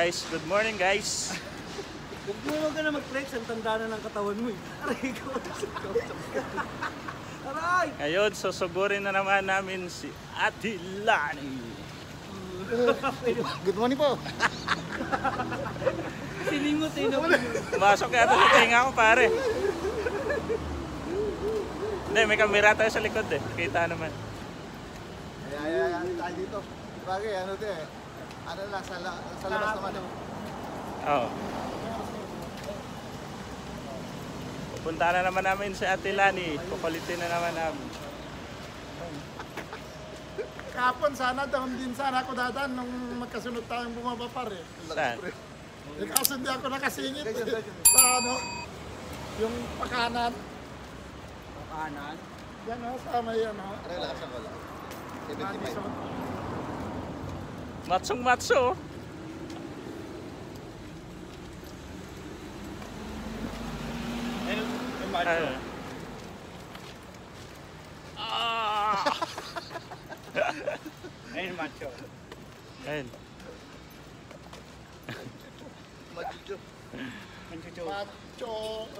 guys, good morning guys. Huwag mo ka na mag-flex, ang tanda na ng katawan mo eh. Aray ko. Aray! Ngayon, susugurin na naman namin si Ate Lani. Good morning po. Siningot eh. Pumasok yata sa tinga ko pare. Hindi, may kamera tayo sa likod eh. Kita naman. Ay, tayo dito. Bagay, ano ito eh. Ano lang, sa labas naman. Oo. Pupunta na naman namin si Ate Lani. Kukulitin na naman namin. Kapon, sana doon din sana ako dadaan nung magkasunod tayong bumaba pare. Saan? Eh, kaso hindi ako nakasingit eh. Sa ano, yung pakanan. Pakanan? Yan o, sa may ano. Relax ako lang. 75. Matsong-matso. Ayun. Ayun, macho. Ayun. Machucho. Macho,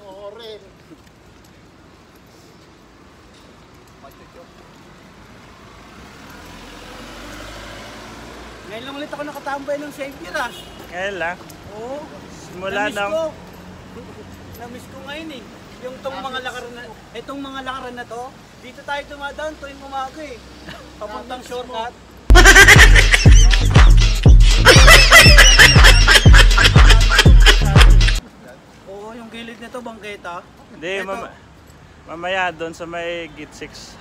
oren. Machucho. Ngayon lang ulit ako nakatambay ng Savior ah. Ngayon lang. Oo. Simula Namiss ng... ko. Namiss ko ngayon eh. Yung mga lakaran na, itong mga lakaran na to, dito tayo dumadaan tuwing umaga eh. Papuntang shortcut. Oo, yung gilid nito bangketa. Hindi, mamaya doon sa may gate 6.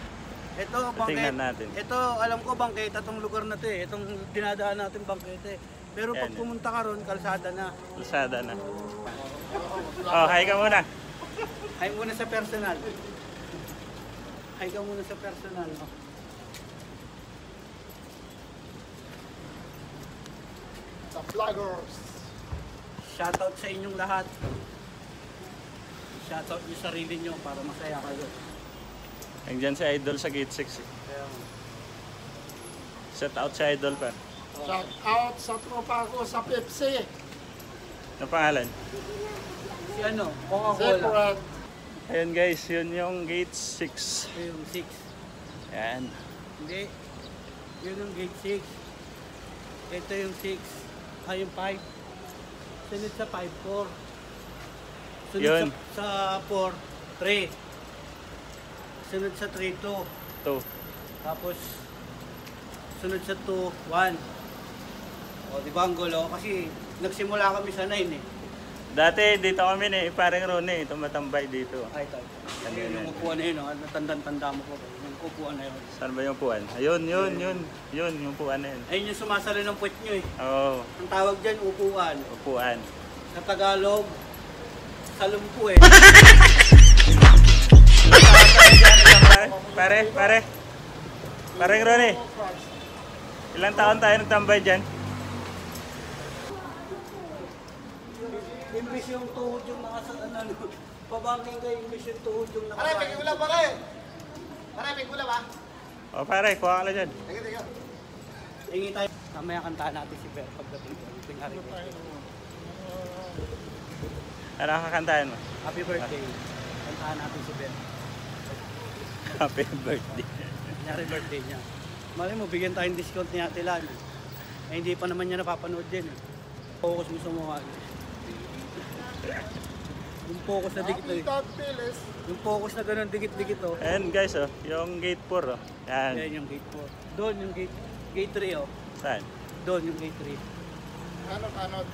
Ito, Tingnan natin. Ito, alam ko bangketa tong lugar na to eh. Itong dinadaan natin bangketa eh. Pero pag Yan, pumunta ka ron, kalsada na. Lusada na. Oh, hi ka muna. Hay muna sa personal. Hay ka muna sa personal. Oh. Sa vloggers. Shoutout sa inyong lahat. Shoutout yung sarili nyo para masaya kayo. Nandiyan si Idol sa gate 6. Set out si Idol pa. Shout out sa tropa ko sa Pepsi. Ano pangalan? Si ano? Coca-Cola. Separate. Ayun guys, yun yung gate 6. Ito yung 6. Yan. Hindi. Yun yung gate 6. Ito yung 6. Ah, yung 5. Sunod sa 5, 4. Sunod Yun. sa 4, 3. Sunod sa 3, 2. 2. Tapos, sunod sa 2, 1. O, di ba ang gulo? Kasi nagsimula kami sa 9 eh. Dati dito kami ni parang Ronnie, tumatambay dito. Ay, tayo. Ano yung upuan na yun? Natandang-tanda mo ko. Yung upuan na yun. Saan ba yung upuan? Ayun, yun, yung upuan na yun. Ayun yung sumasalo ng puwet nyo eh. Oo, Ang tawag dyan, upuan. upuan. Sa Tagalog, salumpu eh. Pare. Parang Ronnie, ilang taon tayo nagtambay dyan? Imbis yung tuhod yung nasa ano, pabangking kayo, imbis yung tuhod yung Pare, may nakabangking. gula pare. Pare, may gula ba? O pare, kuha ka lang dyan. Teka. Hingi tayo. Mamaya kantahan natin si Ber pagdating ko. Tingari ko. Ano kakantahan mo? Happy birthday. Kantahan natin si Ber. Happy birthday. Kunyari birthday niya. Malay mo, bigyan tayong discount ni Ate Lani. Eh, hindi pa naman niya napapanood din eh. Focus mo sa mukha niya. Yung focus na dikit Happy na God Pilis. yung focus na ganun dikit-dikit oh. Ayan guys, oh, yung gate 4. Oh. Yan. Ayan yung gate 4. Doon yung gate 3 oh. Saan? Doon yung gate 3. Anot.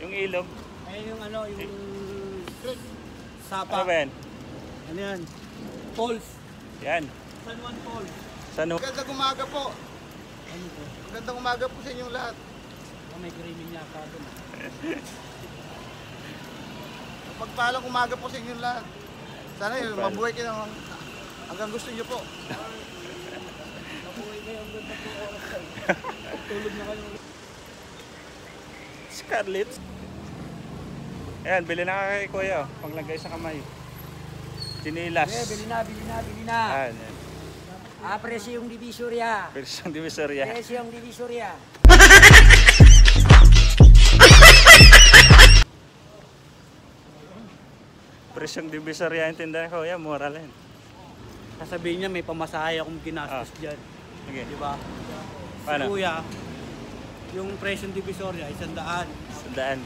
Yung ilog. Ayan yung ano, yung Ano sapa. ba yan? Ano yan? Falls. Yan. San Juan Falls. Saan ho? Magandang umaga po. Ano to? Magandang umaga po sa inyong lahat. Oh, may griming yata doon. Pagpalang umaga po sa inyong lahat. Sana yun, Pagpalang. mabuhay kayo hanggang gusto niyo po. Nabuhay kayo ang ganda po oras kayo. Tulog na kayo. Scarlett. Ayan, bili na kay Kuya. Paglagay sa kamay. Chinilas. Bili na. Ayan, yan. Presyong Divisoria. Presyong Divisoria. Presyong Divisoria. Presyong Divisoria yung tindahan ko. Yan, mura lang. Sasabihin niya may pamasahe akong ginastos dyan. Okay. Di ba? Paano? Si kuya, yung presyong divisoria, 100. Sandaan.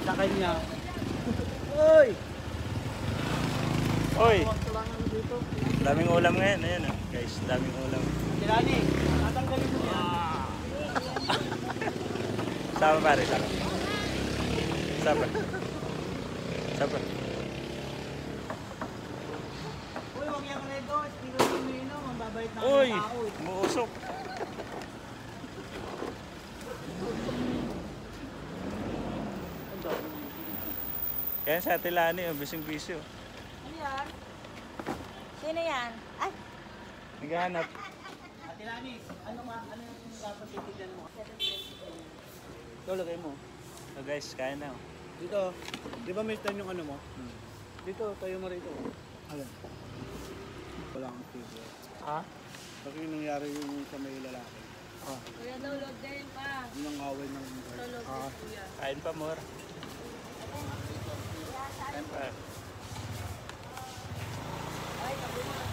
Sa kanya, Uy! Oy! Daming ulam ngayon. Ayan guys, daming ulam. Kilani, tatanggalin mo yan. Sama pare, sama. Sama. Sama. Uy, wag yan redo. Espino ng mino, mambabait na Uy! ang tao. Muusok. Kaya sa Tilani, bising-bisyo. Ano yan? Sino yan? Ay, Naghahanap. Ate Lanis, ano yung dapat titignan mo? Ito, lagay mo. So guys, kaya na. Dito, di ba may stand yung ano mo? Dito, tayo mo rito. Alam. Wala kang figure. Ha? Kasi yung nangyari yung sa may lalaki. kuya tulog din pa. Yung away ng Tulog din kuya. Kain pa more. Kain pa. Ay, tabi mo na